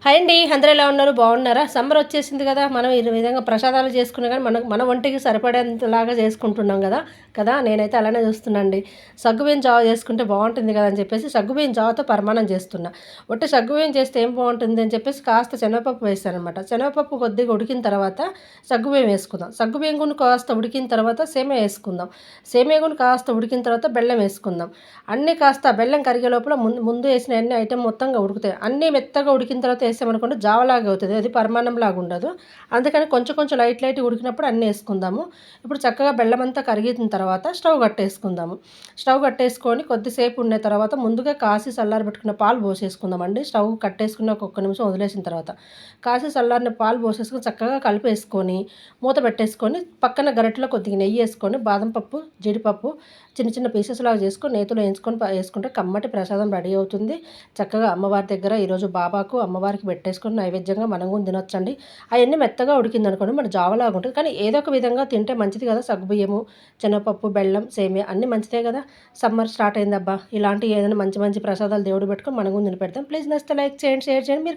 Hi అండి. అందరూ ఎలా ఉన్నారు? బాగున్నారా? సమ్మర్ వచ్చేసింది కదా! మనం ఈ విధంగా ప్రసాదాలు చేసుకున్నా గానీ, మన ఒంటికి సరిపడేంతలాగా చేసుకుంటున్నాం గదా! నేనైతే అలానే చూస్తున్నానండి. సగ్గుబియ్యం జావ చేసుకుంటే బావుంటుంది కదా! అని చెప్పేసి సగ్గుబియ్యం జావతో పరమాన్నం చేస్తున్నా. ఒట్టి సగ్గుబియ్యం చేస్తే ఏం బావుంటుంది అని చెప్పేసి కాస్త శనగపప్పు వేశాననమాట. శనగపప్పు కొద్దిగా ఉడికిన తర్వాత సగ్గుబియ్యం వేసుకుందాం. సగ్గుబియ్యం కూడా కాస్త ఉడికిన తర్వాత సేమియా వేసుకుందాం. సేమియా కూడా కాస్త ఉడికిన తర్వాత బెల్లం వేసుకుందాం. అన్నీ కాస్త బెల్లం కరిగే లోపల ముందు వేసిన అన్ని ఐటెం మొత్తంగా ఉడుకుతాయి. అన్నీ మెత్తగా ఉడికిన తర్వాత వేసామనుకోండి జావలాగా అవుతుంది. అది పరమాన్నంలాగా ఉండదు. అందుకని కొంచెం కొంచెం లైట్‌గా ఉడికినప్పుడు అన్నీ వేసుకుందాము. ఇప్పుడు చక్కగా బెల్లం అంతా కరిగిన తర్వాత స్టవ్ కట్టేసుకుందాము. స్టవ్ కట్టేసుకొని కొద్దిసేపు ఉన్న తర్వాత ముందుగా కాసి చల్లారబెట్టుకున్న పాలు పోసేసుకుందామండి. స్టవ్ కట్టేసుకుని ఒక్క నిమిషం వదిలేసిన తర్వాత కాసి చల్లారిన పాలు పోసేసుకొని చక్కగా కలిపేసుకొని మూత పెట్టేసుకొని పక్కన గరిటెలో కొద్దిగా నెయ్యి వేసుకొని బాదం పప్పు, జీడిపప్పు చిన్న చిన్న పీసెస్ లాగా చేసుకొని నేతిలో వేసుకుంటే కమ్మటి ప్రసాదం రెడీ అవుతుంది. చక్కగా అమ్మవారి దగ్గర ఈరోజు బాబాకు అమ్మవారికి పెట్టేసుకొని నైవేద్యంగా మనం కూడా తినొచ్చండి. అవన్నీ మెత్తగా ఉడికిందనుకోండి మన జావలాగా ఉంటుంది. కానీ ఏదో ఒక విధంగా తింటే మంచిది కదా! సగ్గుబియ్యము, శనగపప్పు, బెల్లం, సేమియా అన్నీ మంచిదే కదా! సమ్మర్ స్టార్ట్ అయిందబ్బా! ఇలాంటి ఏదైనా మంచి మంచి ప్రసాదాలు దేవుడికి పెట్టుకొని మనం కూడా తినిపెడతాం. ప్లీజ్ నచ్చితే లైక్ చేయండి, షేర్ చేయండి. మీరు